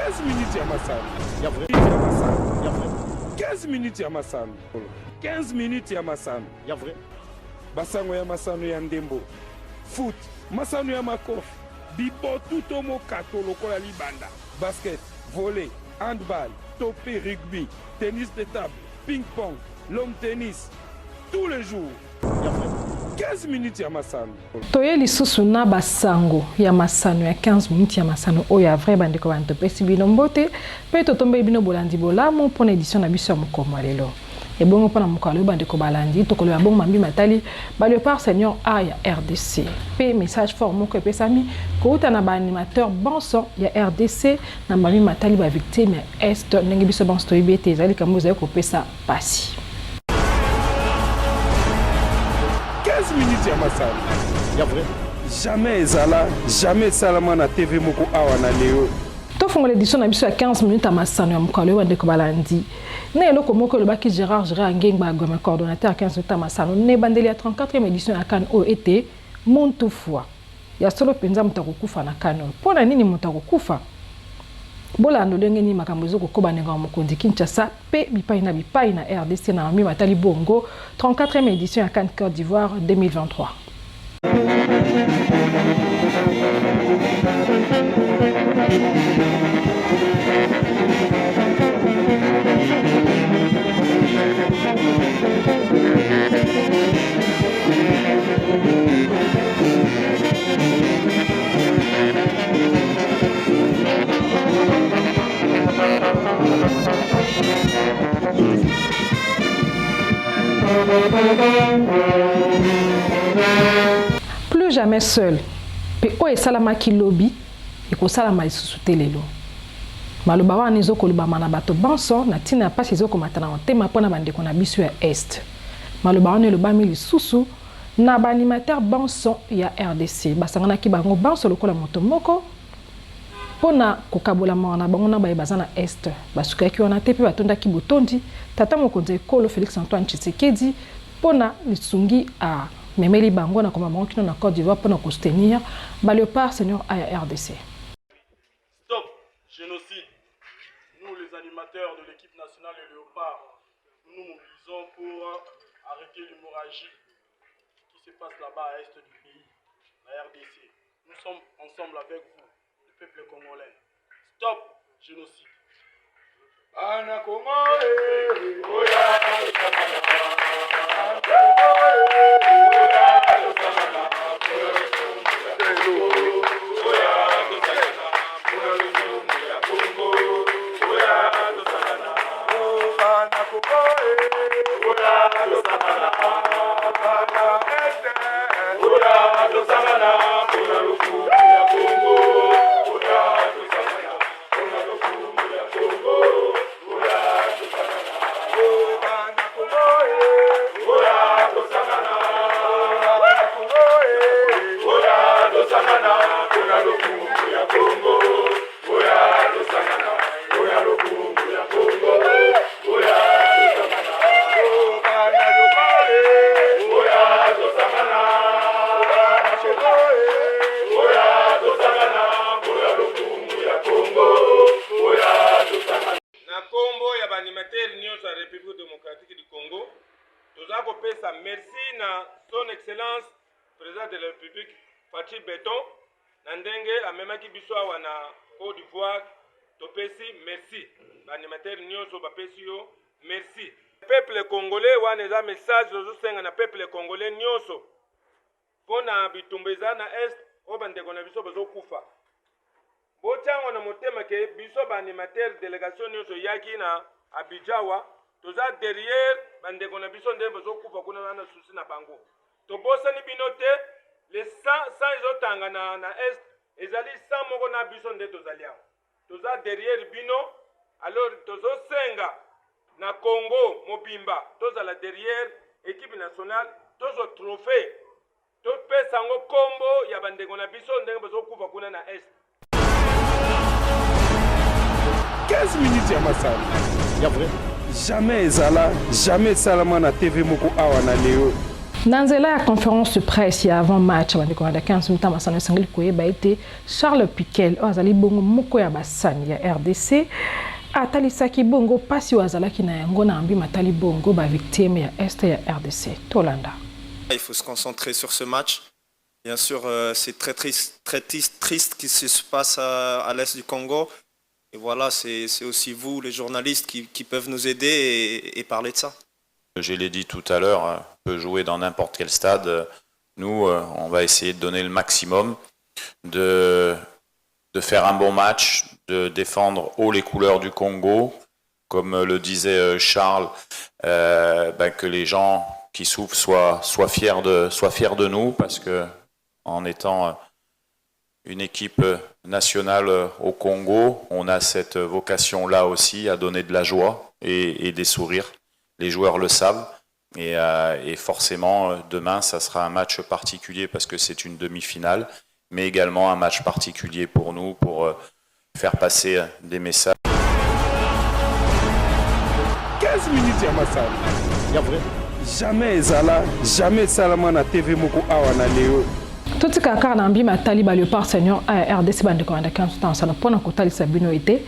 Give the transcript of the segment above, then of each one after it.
15 minutes ya masano. Ya vrai. 15 minutes ya masano. 15 minutes ya masano. Ya vrai. Basango ya masano ya ndembo. Foot. Masano ya makofi. Bibo tuto mo katolo kola libanda. Basket, volley, handball, topé, rugby, tennis de table, ping-pong, long tennis. Tous les jours. Ya vrai. 15 minutes ya masano. Toye lisusu na basango ya masano ya 15 minutes ya masano o ya vrai bandeko banto pesi bino mbote pe to tombe bino bolandi bolamu pour édition na biso ya mokoma lelo. Et bon pona mokalo bandeko balandi to kolo ya bon mambi matali ba le par seigneur A ya RDC. Pe message fort moko pesami ko uta na ba animateur bonso ya RDC na mambi matali ba victime ya est ndenge biso bon story bete ezali kamboza ko pesa pasi. 15 minutes ya masano. Ya vrai. Jamais ezala, jamais salama na TV moko awa na leo. To fongo l'édition na biso ya 15 minutes ya masano ya mokalo wande ko balandi. Na eloko moko le baki Gérard Ngengba comme coordonnateur 15 minutes ya masano. Ne bandeli ya 34e édition ya CAN o été Montoufoua. Ya solo penza mutakokufa na CAN. Pona nini mutakokufa? Bola ndolenge ni makambo zoko koba nenga mokondi Kinshasa pe bipai na RDC na mi matali bongo 34e édition ya CAN Côte d'Ivoire 2023. Plus jamais seul. Pe o esalama ki lobby e ko salama lisusu telelo. Maloba wana ezokoloba mana bato banso na tina pasi ezokomata na tema pona bandeko na biso ya est. Maloba wana elobami lisusu na ba animateur banso ya RDC. Basangana ki bango banso lokola moto moko pona kokabola mawana bango na baza na est. Basuka ki wana te pe batonda ki botondi tata mokonzi ekolo Félix Antoine Tshisekedi pona lisungi a memeli bango na koma bango kino na Côte d'Ivoire pona ko soutenir ba le par seigneur à RDC. Stop génocide. Nous les animateurs de l'équipe nationale de Léopard, nous nous mobilisons pour arrêter l'hémorragie qui se passe là-bas à l'est du pays, la RDC. Nous sommes ensemble avec vous, le peuple congolais. Stop génocide. Ana Congolais, oya, merci na son excellence président de la République Fachi Beton Nandenge amemaki biso wana Côte d'Ivoire topesi merci animateur nyonso bapesi yo merci peuple congolais wana eza message ozosenga na peuple congolais nyonso pona bitumbeza na est o bandeko na biso bazokufa bochango na motema ke biso animateur délégation nyonso yaki na Abidjawa toza derrière bandeko na biso nde bazokufa kuna na susi na bango tobosani bino te les 100 ezotanga na est ezali 100 moko na biso nde tozali awa toza derrière bino alors tozosenga na Congo mobimba tozala derrière équipe nationale tozo trophée topesa ngo kombo ya bandeko na biso ndenge bazokufa kuna na est. 15 minutes ya masano. Ya vrai. Jamais ezala, jamais salama na TV moko awa na leo. Dans la conférence de presse avant match, on a 15 minutes à été Charles Piquel, Azali Bongo Moko ya Basani ya RDC, Atalisaki Bongo Pasi Wazalaki na yango na ambi matali Bongo ba victime ya Est ya RDC. Tolanda. Il faut se concentrer sur ce match. Bien sûr, c'est très triste ce qui se passe à l'Est du Congo. Et voilà, c'est aussi vous, les journalistes, qui peuvent nous aider et parler de ça. Je l'ai dit tout à l'heure, on peut jouer dans n'importe quel stade. Nous, on va essayer de donner le maximum, de faire un bon match, de défendre haut les couleurs du Congo. Comme le disait Charles, que les gens qui souffrent soient fiers de nous, parce que en étant une équipe nationale au Congo, on a cette vocation-là aussi à donner de la joie et des sourires. Les joueurs le savent et forcément demain ça sera un match particulier parce que c'est une demi-finale, mais également un match particulier pour nous pour faire passer des messages. 15 minutes ya masala. Ya vrai. Jamais ezala, jamais salama na TV moko awa na leo. Tout ce que Nambi Matali ba Léopard Seigneur à RDC bande ko andaka temps ça pona ko tali sabino été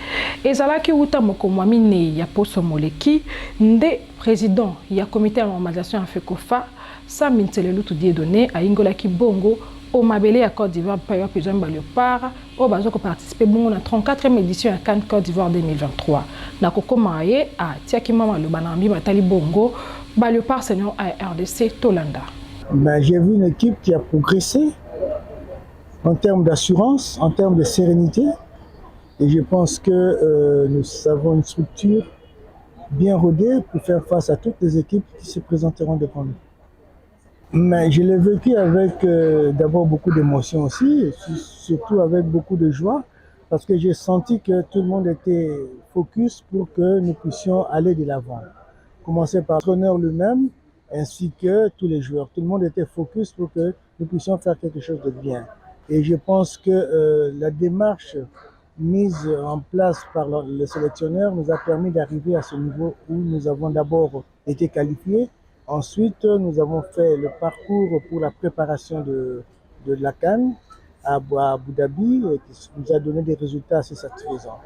ezala ki uta moko mwamine ya poso moleki nde président ya comité de normalisation en FECOFA sa mintelelu tout die donné à Ingola ki bongo au Mabélé à Côte d'Ivoire par besoin ba Léopard au bazo ko participer bongo na 34e édition à Cannes Côte d'Ivoire 2023 na ko komaye à Tiaki mama le banambi Matali bongo ba Léopard Seigneur à RDC Tolanda. J'ai vu une équipe qui a progressé en termes d'assurance, en termes de sérénité. Et je pense que nous avons une structure bien rodée pour faire face à toutes les équipes qui se présenteront devant nous. Mais je l'ai vécu avec d'abord beaucoup d'émotions aussi, surtout avec beaucoup de joie, parce que j'ai senti que tout le monde était focus pour que nous puissions aller de l'avant. Commencer par l'entraîneur lui-même, ainsi que tous les joueurs. Tout le monde était focus pour que nous puissions faire quelque chose de bien. Et je pense que la démarche mise en place par le sélectionneur nous a permis d'arriver à ce niveau où nous avons d'abord été qualifiés. Ensuite, nous avons fait le parcours pour la préparation de la CAN à Abu Dhabi, qui nous a donné des résultats assez satisfaisants.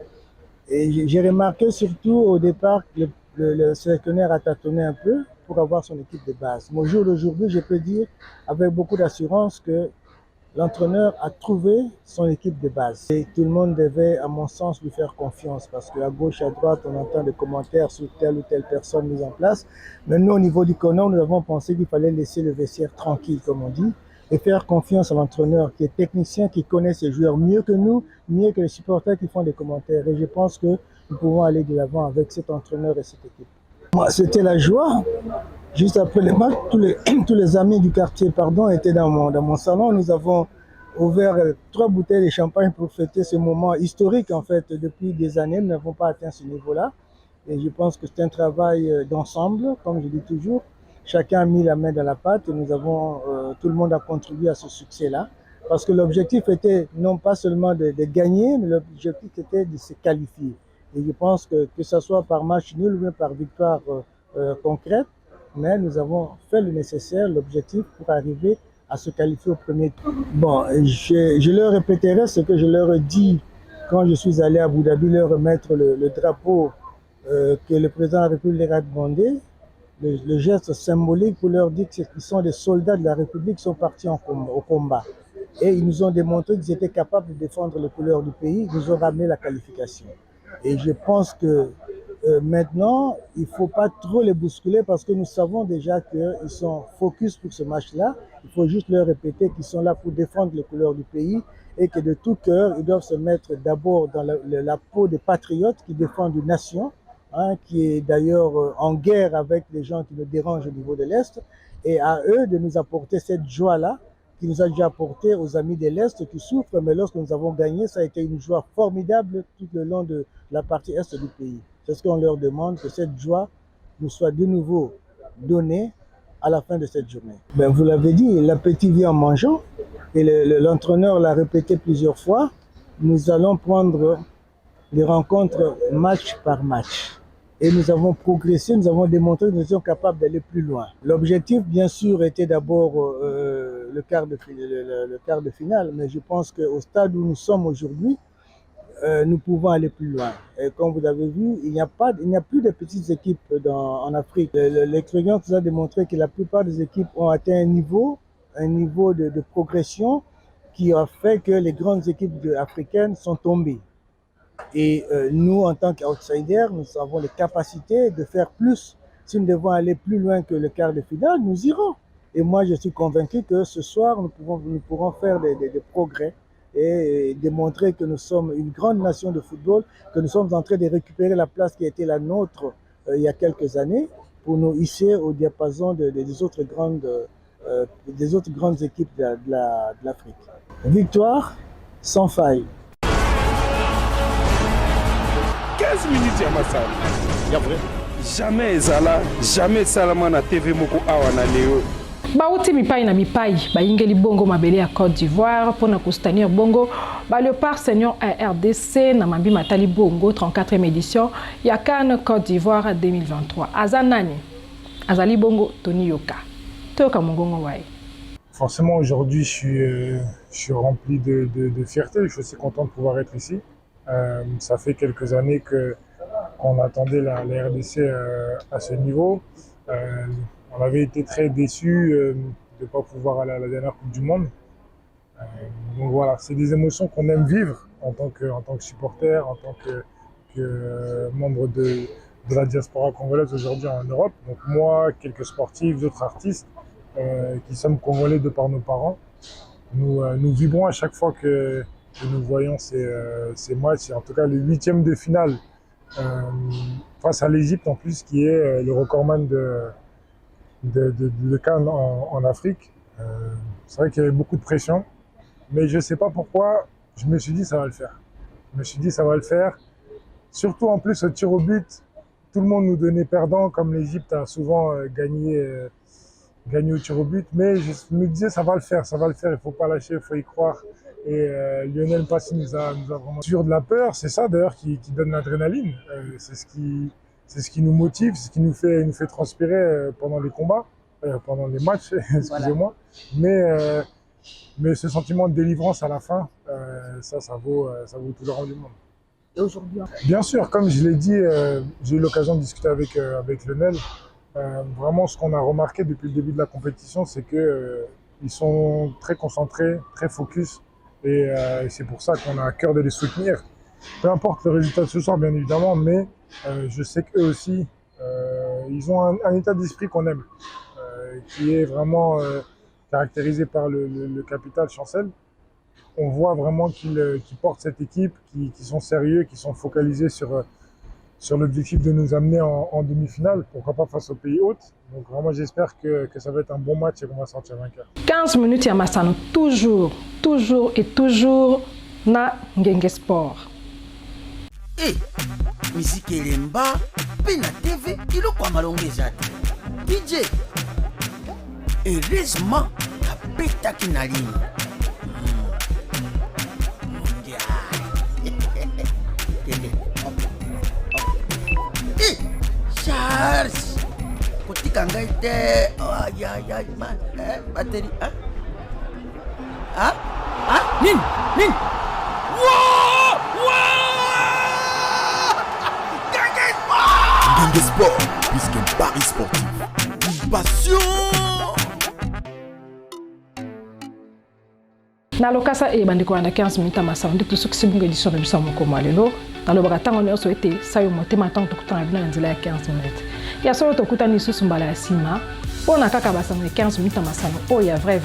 Et j'ai remarqué surtout au départ que le sélectionneur a tâtonné un peu pour avoir son équipe de base. Mais au jour d'aujourd'hui, je peux dire avec beaucoup d'assurance que l'entraîneur a trouvé son équipe de base. Et tout le monde devait, à mon sens, lui faire confiance parce qu'à gauche, à droite, on entend des commentaires sur telle ou telle personne mise en place. Mais nous, au niveau du CONOR, nous avons pensé qu'il fallait laisser le vestiaire tranquille, comme on dit, et faire confiance à l'entraîneur qui est technicien, qui connaît ses joueurs mieux que nous, mieux que les supporters qui font des commentaires. Et je pense que nous pouvons aller de l'avant avec cet entraîneur et cette équipe. Moi, c'était la joie. Juste après le match, tous les amis du quartier étaient dans mon salon. Nous avons ouvert 3 bouteilles de champagne pour fêter ce moment historique. En fait, depuis des années, nous n'avons pas atteint ce niveau-là. Et je pense que c'est un travail d'ensemble, comme je dis toujours. Chacun a mis la main dans la pâte et tout le monde a contribué à ce succès-là. Parce que l'objectif était non pas seulement de gagner, mais l'objectif était de se qualifier. Et je pense que ce soit par match nul ou bien par victoire concrète, mais nous avons fait le nécessaire, l'objectif pour arriver à se qualifier au premier tour. Bon, je leur répéterai ce que je leur ai dit quand je suis allé à Abu Dhabi leur remettre le drapeau que le président de la République leur a demandé, le geste symbolique pour leur dire qu'ils sont des soldats de la République qui sont partis au combat. Et ils nous ont démontré qu'ils étaient capables de défendre les couleurs du pays, ils nous ont ramené la qualification. Et je pense que maintenant, il ne faut pas trop les bousculer parce que nous savons déjà qu'ils sont focus pour ce match-là. Il faut juste leur répéter qu'ils sont là pour défendre les couleurs du pays et que de tout cœur, ils doivent se mettre d'abord dans la peau des patriotes qui défendent une nation, qui est d'ailleurs en guerre avec les gens qui nous dérangent au niveau de l'Est, et à eux de nous apporter cette joie-là qui nous a déjà apporté aux amis de l'Est qui souffrent, mais lorsque nous avons gagné, ça a été une joie formidable tout le long de la partie Est du pays. C'est ce qu'on leur demande, que cette joie nous soit de nouveau donnée à la fin de cette journée. Vous l'avez dit, l'appétit vient en mangeant, et l'entraîneur l'a répété plusieurs fois, nous allons prendre les rencontres match par match. Et nous avons progressé, nous avons démontré que nous étions capables d'aller plus loin. L'objectif, bien sûr, était d'abord le quart de finale, mais je pense qu'au stade où nous sommes aujourd'hui, nous pouvons aller plus loin. Et comme vous avez vu, il n'y a plus de petites équipes en Afrique. L'expérience nous a démontré que la plupart des équipes ont atteint un niveau de progression qui a fait que les grandes équipes africaines sont tombées. Et nous, en tant qu'outsiders, nous avons les capacités de faire plus. Si nous devons aller plus loin que le quart de finale, nous irons. Et moi, je suis convaincu que ce soir, nous pourrons faire des progrès et démontrer que nous sommes une grande nation de football, que nous sommes en train de récupérer la place qui était la nôtre il y a quelques années pour nous hisser au diapason des autres grandes équipes de l'Afrique. Victoire sans faille. 15 minutes ya masano. Ya vrai. Jamais ezala, jamais salama na TV moko awa na leo. Bauti mipai na mipai, bayingeli bongo mabele ya Côte d'Ivoire pour na soutenir bongo, ba Léopard Senior à RDC na mambi matali bongo 34e édition ya CAN Côte d'Ivoire 2023. Azanani, Azali bongo Tony Yoka. Toka mongongo wae. Forcément, aujourd'hui, je suis rempli de fierté. Je suis aussi content de pouvoir être ici. Ça fait quelques années qu'on attendait la RDC à ce niveau. On avait été très déçus de ne pas pouvoir aller à la dernière Coupe du Monde. Donc voilà, c'est des émotions qu'on aime vivre en tant que supporter, en tant que membre de la diaspora congolaise aujourd'hui en Europe. Donc moi, quelques sportifs, d'autres artistes qui sommes congolais de par nos parents, nous vibrons à chaque fois que nous voyons ces matchs, et en tout cas le 8e de finale face à l'Égypte en plus, qui est le recordman de CAN en Afrique. C'est vrai qu'il y avait beaucoup de pression, mais je ne sais pas pourquoi, je me suis dit ça va le faire. Je me suis dit ça va le faire, surtout en plus au tir au but, tout le monde nous donnait perdant, comme l'Égypte a souvent gagné au tir au but, mais je me disais ça va le faire, il ne faut pas lâcher, il faut y croire. Et Lionel Messi nous a vraiment sur de la peur, c'est ça d'ailleurs qui donne l'adrénaline, c'est ce qui nous motive, c'est ce qui nous fait transpirer pendant les combats, pendant les matchs, excusez-moi. Voilà. Mais ce sentiment de délivrance à la fin, ça vaut tout le rang du monde. Et aujourd'hui, bien sûr, comme je l'ai dit, j'ai eu l'occasion de discuter avec Lionel. Vraiment, ce qu'on a remarqué depuis le début de la compétition, c'est qu'ils sont très concentrés, très focus. Et c'est pour ça qu'on a à cœur de les soutenir. Peu importe le résultat de ce soir, bien évidemment, mais je sais qu'eux aussi, ils ont un état d'esprit qu'on aime, qui est vraiment caractérisé par le capital Chancel. On voit vraiment qu'ils portent cette équipe, qu'ils sont sérieux, qu'ils sont focalisés sur l'objectif de nous amener en demi-finale, pourquoi pas face aux pays hôtes. Donc vraiment j'espère que ça va être un bon match et qu'on va sortir vainqueur. 15 minutes ya masano, toujours na Ngenge Sport. Musique elemba, pena TV, ilo kwa malongeza. DJ, heureusement, kapeta kinalini. Charles, kotika ngai te. Ay, man. Batterie, Nin. Ngenge Sport, puisqu'un pari sportif. Passion. Na lokasa e bandiko wana 15 minutes masano ndiki soki bunga édition de biso moko malelo na lobaka tango ne souhaité sayo motema tango tokutana bina nzela ya 15 minutes ya solo tokutani susu mbala ya sima ona kaka basango 15 minutes masano o ya vrai